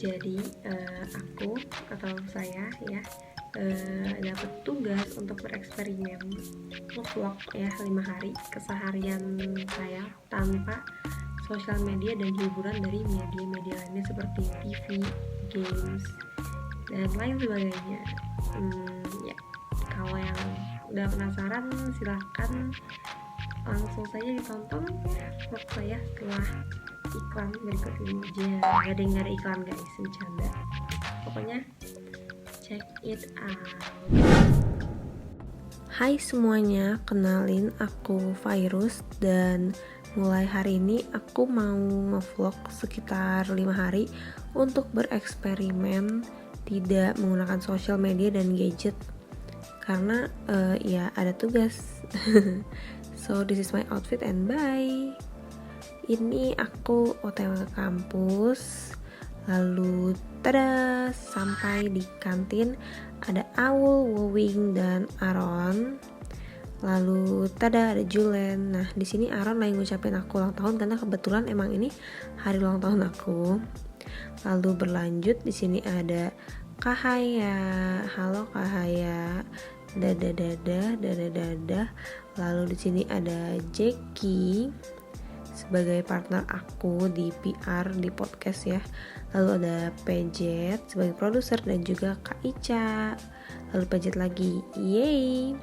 Jadi aku atau saya ya dapat tugas untuk bereksperimen vlog ya 5 hari keseharian saya tanpa sosial media dan hiburan dari media-media lainnya seperti TV, games, dan lain sebagainya. Ya, kalau yang udah penasaran silahkan langsung saja ditonton vlog saya setelah iklan berikut ini. Gak ada iklan guys, bercanda. Pokoknya check it out. Hai semuanya, kenalin aku Virus dan mulai hari ini aku mau ngevlog sekitar 5 hari untuk bereksperimen tidak menggunakan sosial media dan gadget karena ya ada tugas. So this is my outfit and bye. Ini aku OTW ke kampus, lalu tada, sampai di kantin ada Aul, Wowing, dan Aaron. Lalu tada ada Julen. Nah di sini Aaron lagi ngucapin aku ulang tahun karena kebetulan emang ini hari ulang tahun aku. Lalu berlanjut di sini ada Kahaya, halo Kahaya, dadah. Lalu di sini ada Jackie sebagai partner aku di PR di podcast ya. Lalu ada Pejet sebagai produser dan juga Kak Ica. Lalu Pejet lagi, yeay.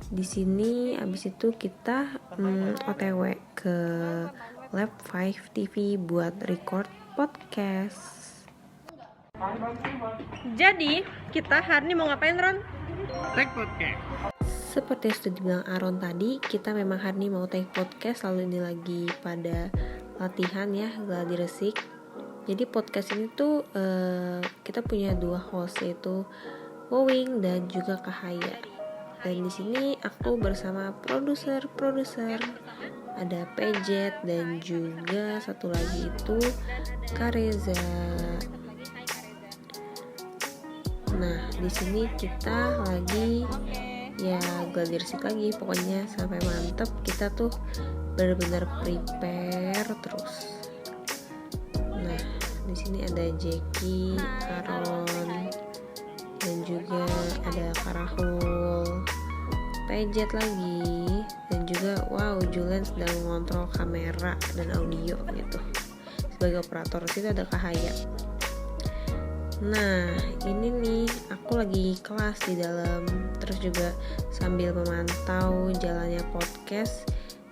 Di sini abis itu kita OTW ke Lab 5 TV buat record podcast. Jadi kita hari ini mau ngapain, Ron? Take podcast. Seperti yang sudah dibilang Aaron tadi, kita memang hari ini mau take podcast, lalu ini lagi pada latihan ya, gladi resik. Jadi podcast ini tuh kita punya 2 host, yaitu Wowing dan juga Kahaya. Dan di sini aku bersama produser ada Pejet dan juga satu lagi itu Kareza. Nah di sini kita lagi ya gladi resik lagi, pokoknya sampai mantep. Kita tuh benar-benar prepare terus. Nah di sini ada Jackie, Aaron, dan juga ada Karahul, Pejet lagi, dan juga wow Julen sedang mengontrol kamera dan audio gitu sebagai operator. Situ ada Kahaya. Nah ini nih aku lagi kelas di dalam, terus juga sambil memantau jalannya podcast.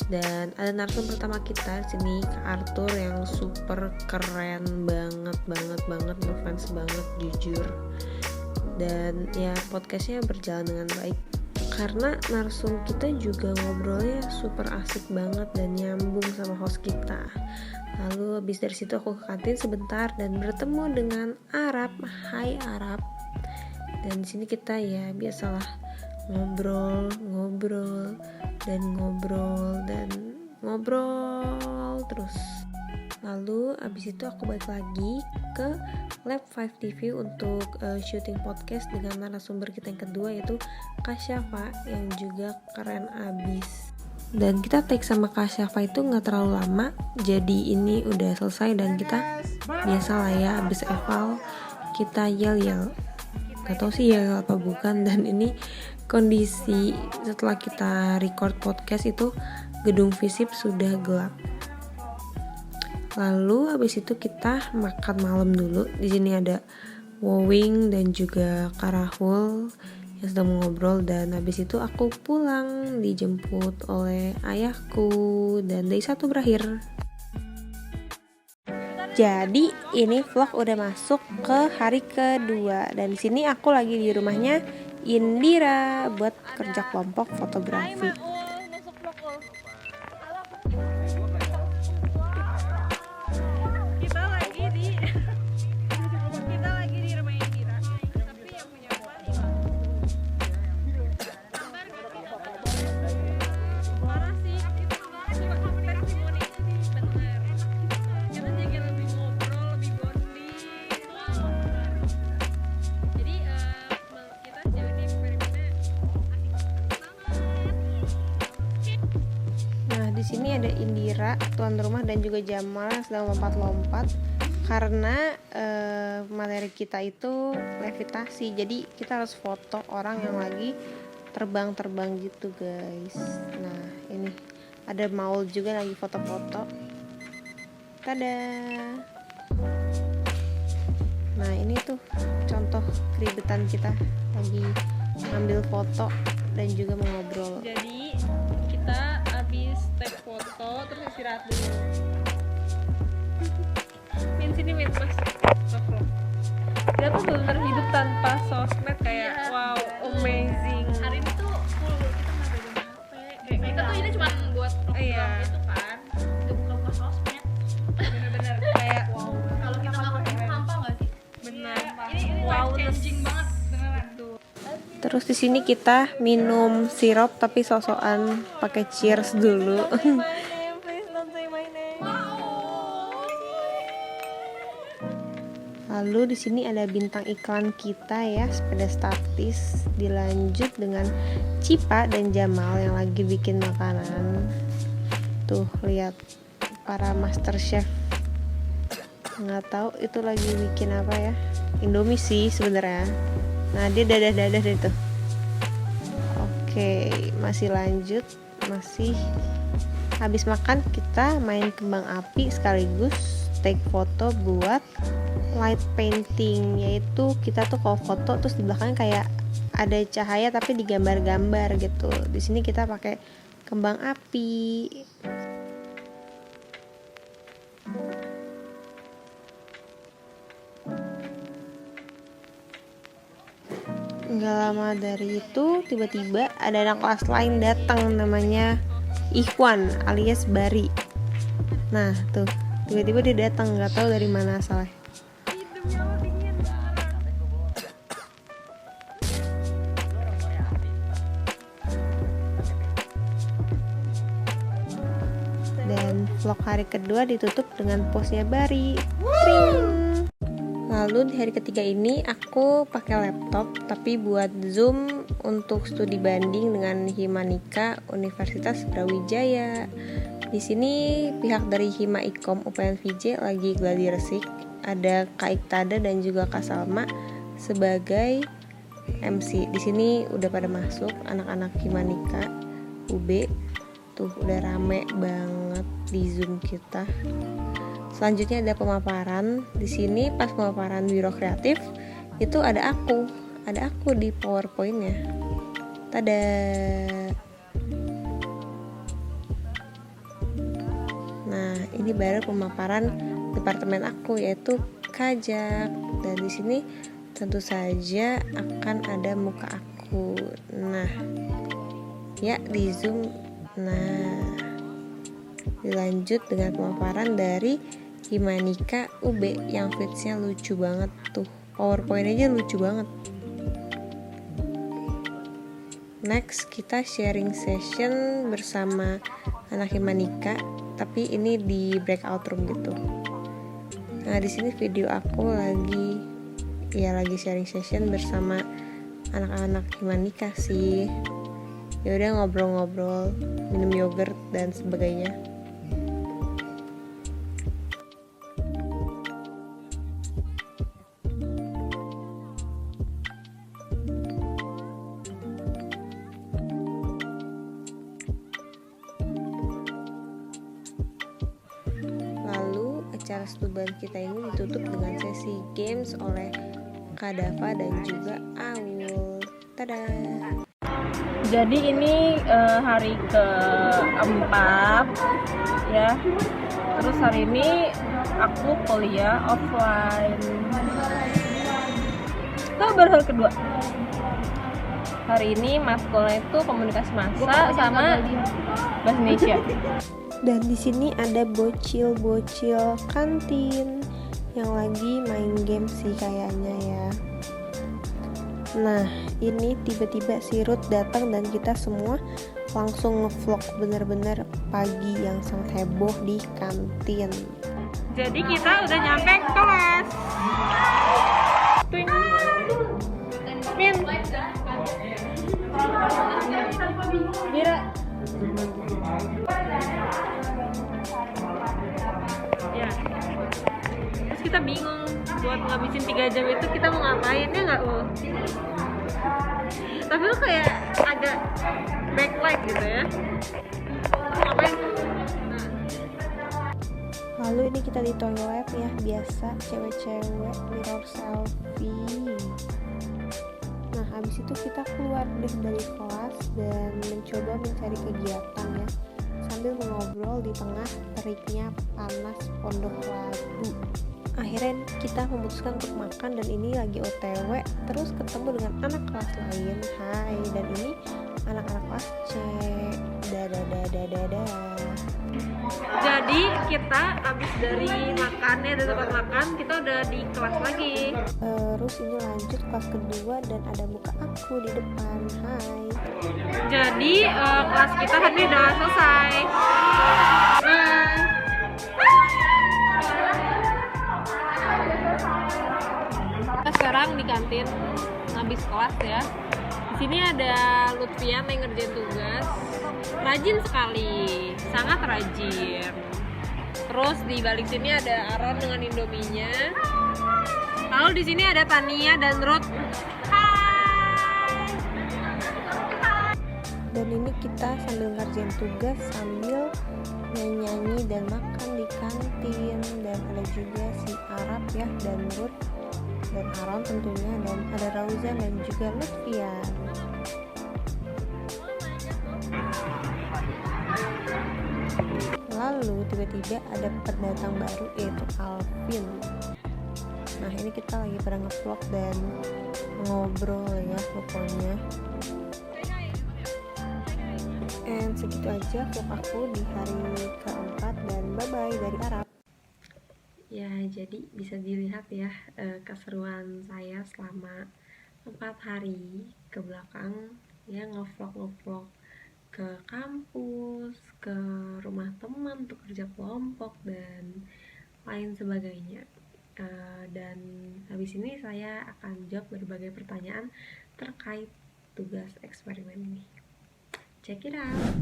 Dan ada narasumber pertama kita di sini, Kak Arthur, yang super keren banget, ngefans banget jujur. Dan ya podcastnya berjalan dengan baik karena narsum kita juga ngobrolnya super asik banget dan nyambung sama host kita. Lalu habis dari situ aku ke kantin sebentar dan bertemu dengan Arab. Hai Arab. Dan di sini kita ya biasalah ngobrol terus. Lalu abis itu aku balik lagi ke Lab 5 TV untuk syuting podcast dengan narasumber kita yang kedua, yaitu Kak Syafa yang juga keren abis. Dan kita take sama Kak Syafa itu gak terlalu lama, jadi ini udah selesai dan kita biasalah ya abis eval kita yel gak tau sih yel apa bukan. Dan ini kondisi setelah kita record podcast itu gedung Visip sudah gelap. Lalu habis itu kita makan malam dulu. Di sini ada Wowing dan juga Karahul yang sedang mengobrol, dan habis itu aku pulang dijemput oleh ayahku dan day 1 berakhir. Jadi ini vlog udah masuk ke hari kedua dan di sini aku lagi di rumahnya Indira buat kerja kelompok fotografi. Di sini ada Indira, tuan rumah, dan juga Jamal sedang lompat-lompat. karena materi kita itu levitasi, jadi kita harus foto orang yang lagi terbang-terbang gitu guys. Nah ini ada Maul juga lagi foto-foto. Tada. Nah ini tuh contoh keribetan kita lagi ngambil foto dan juga mengobrol. Jadi kita habis take foto terus istirahat dulu. Min sini Min mas. Kita tuh benar hidup tanpa sosmed kayak wow amazing. Hari ini tuh full kita nggak pegang HP. Kayak kita tuh ini cuma buat program gitu kan. Nggak buka sosmed. Bener-bener kayak Wow. Kalau kita nggak pakai hampa nggak sih? bener. Ini Wow, life changing banget beneran. Terus di sini kita minum sirup tapi sosokan pakai cheers dulu. Please don't say my name. Lalu di sini ada bintang iklan kita ya, sepeda statis. Dilanjut dengan Cipa dan Jamal yang lagi bikin makanan. Tuh lihat para master chef. Nggak tahu itu lagi bikin apa ya. Indomie sih sebenarnya. Nah dia dadah-dadah deh tuh. Oke, masih lanjut. Masih habis makan kita main kembang api sekaligus take foto buat light painting, yaitu kita tuh kalau foto terus di belakangnya kayak ada cahaya tapi digambar-gambar gitu. Di sini kita pakai kembang api. Nggak lama dari itu tiba-tiba ada anak kelas lain datang, namanya Ikhwan alias Bari. Nah tuh tiba-tiba dia datang, nggak tahu dari mana asalnya. Dan vlog hari kedua ditutup dengan postnya Bari. Tring. Lalu di hari ketiga ini aku pakai laptop tapi buat Zoom untuk studi banding dengan Himanika Universitas Brawijaya. Di sini pihak dari Hima Ikom UPN VJ lagi gladi resik. Ada Kak Iktada dan juga Kak Salma sebagai MC. Di sini udah pada masuk anak-anak Himanika UB. Tuh udah rame banget di Zoom kita. Selanjutnya ada pemaparan. Di sini pas pemaparan biro kreatif itu ada aku di PowerPoint-nya. Tada. Nah, ini baru pemaparan departemen aku yaitu Kajak. Dan di sini tentu saja akan ada muka aku. Nah, ya di Zoom. Nah, dilanjut dengan pemaparan dari Himanika UB yang fitsnya lucu banget tuh. PowerPoint aja lucu banget. Next kita sharing session bersama anak Himanika, tapi ini di breakout room gitu. Nah di sini video aku lagi sharing session bersama anak-anak Himanika sih. Ya udah ngobrol-ngobrol, minum yogurt dan sebagainya. Acara stuban kita ini ditutup dengan sesi games oleh Kadafa dan juga Aul. Tada. Jadi ini hari keempat ya. Terus hari ini aku kuliah offline. Itu baru hari kedua. Hari ini maskulnya itu komunikasi massa sama bahasa Indonesia. Dan di sini ada bocil-bocil kantin yang lagi main game sih kayaknya ya. Nah, ini tiba-tiba si Ruth datang dan kita semua langsung ngevlog bener-bener pagi yang sangat heboh di kantin. Jadi kita udah nyampe kelas. Twing. Min. Mira. Ya. Terus kita ngabisin 3 jam itu kita mau ngapain ya nggak lo? Tapi lo kayak agak backlight gitu ya. Ngapain? Lalu ini kita di toilet ya, biasa cewek-cewek mirror selfie. Nah habis itu kita keluar deh dari kelas dan mencoba mencari kegiatan ya, sambil mengobrol di tengah teriknya panas Pondok Labu. Akhirnya kita memutuskan untuk makan dan ini lagi OTW, terus ketemu dengan anak kelas lain. Hai, dan ini anak-anak kelas C. Dadah. Jadi kita abis dari makan ya, dari tempat makan, kita udah di kelas lagi. Terus ini lanjut kelas kedua dan ada muka aku di depan. Hai. Jadi kelas kita hari ini udah selesai. Bye. Kita sekarang di kantin habis kelas ya. Di sini ada Lutfian yang ngerjain tugas. Rajin sekali, sangat rajin. Terus di balik sini ada Aron dengan Indominya. Lalu di sini ada Tania dan Ruth. Hai. Dan ini kita sambil ngerjain tugas sambil nyanyi dan makan di kantin. Dan ada juga si Arab ya, dan Ruth dan Aron tentunya, dan ada Rauzan dan juga Lutfian. Lalu tiba-tiba ada pendatang baru yaitu Alvin. Nah ini kita lagi pada ngevlog dan ngobrol ya pokoknya. And segitu aja vlog aku di hari keempat, dan bye bye dari Arab. Ya, jadi bisa dilihat ya keseruan saya selama 4 hari ke belakang ya, ngevlog ke kampus, ke rumah teman untuk kerja kelompok dan lain sebagainya. Dan habis ini saya akan jawab berbagai pertanyaan terkait tugas eksperimen ini. Check it out.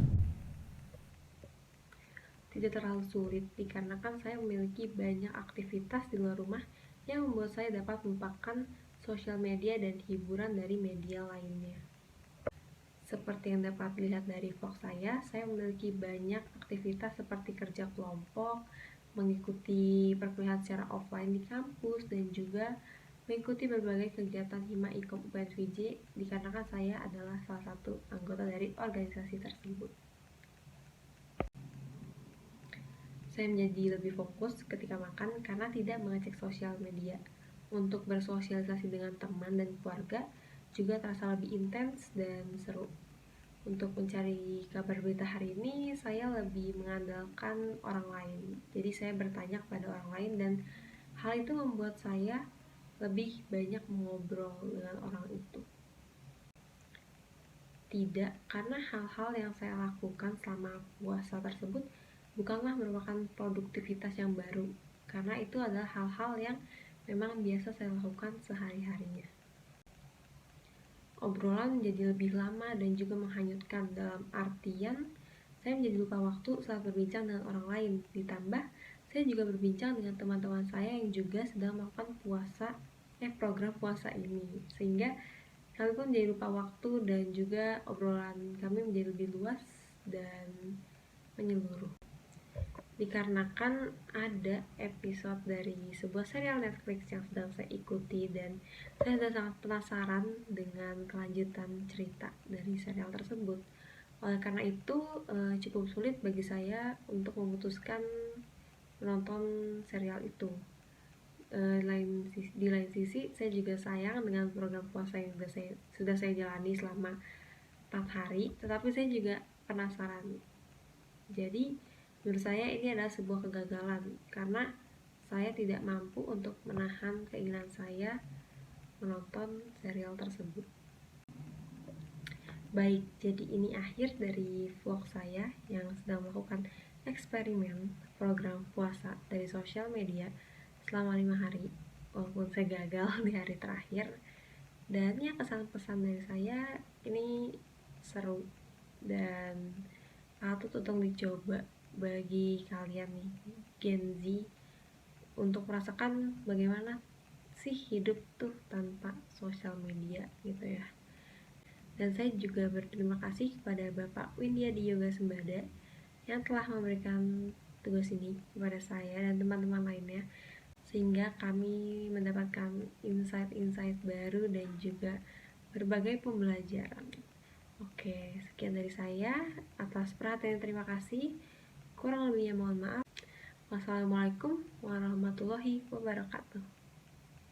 Tidak terlalu sulit dikarenakan saya memiliki banyak aktivitas di luar rumah yang membuat saya dapat melupakan sosial media dan hiburan dari media lainnya. Seperti yang dapat dilihat dari vlog saya memiliki banyak aktivitas seperti kerja kelompok, mengikuti perkuliahan secara offline di kampus, dan juga mengikuti berbagai kegiatan Hima Ikom UPNVJ dikarenakan saya adalah salah satu anggota dari organisasi tersebut. Saya menjadi lebih fokus ketika makan karena tidak mengecek sosial media. Untuk bersosialisasi dengan teman dan keluarga juga terasa lebih intens dan seru. Untuk mencari kabar berita hari ini, saya lebih mengandalkan orang lain. Jadi saya bertanya kepada orang lain dan hal itu membuat saya lebih banyak mengobrol dengan orang itu. Tidak, karena hal-hal yang saya lakukan selama puasa tersebut bukanlah merupakan produktivitas yang baru, karena itu adalah hal-hal yang memang biasa saya lakukan sehari-harinya. Obrolan menjadi lebih lama dan juga menghanyutkan, dalam artian saya menjadi lupa waktu saat berbincang dengan orang lain. Ditambah saya juga berbincang dengan teman-teman saya yang juga sedang melakukan program puasa ini, sehingga kami pun menjadi lupa waktu dan juga obrolan kami menjadi lebih luas dan menyeluruh. Dikarenakan ada episode dari sebuah serial Netflix yang sedang saya ikuti dan saya sudah sangat penasaran dengan kelanjutan cerita dari serial tersebut. Oleh karena itu cukup sulit bagi saya untuk memutuskan menonton serial itu. Di lain sisi saya juga sayang dengan program puasa yang sudah saya jalani selama 4 hari, tetapi saya juga penasaran. Jadi menurut saya ini adalah sebuah kegagalan karena saya tidak mampu untuk menahan keinginan saya menonton serial tersebut. Baik, jadi ini akhir dari vlog saya yang sedang melakukan eksperimen program puasa dari sosial media selama 5 hari, walaupun saya gagal di hari terakhir. Dan ya, pesan-pesan dari saya ini seru dan patut untuk dicoba bagi kalian nih Gen Z untuk merasakan bagaimana sih hidup tuh tanpa sosial media gitu ya. Dan saya juga berterima kasih kepada Bapak Windyadi Yoga Sembada yang telah memberikan tugas ini kepada saya dan teman-teman lainnya, sehingga kami mendapatkan insight-insight baru dan juga berbagai pembelajaran. Oke, sekian dari saya. Atas perhatian terima kasih. Kurang lebihnya mohon maaf. Wassalamualaikum warahmatullahi wabarakatuh.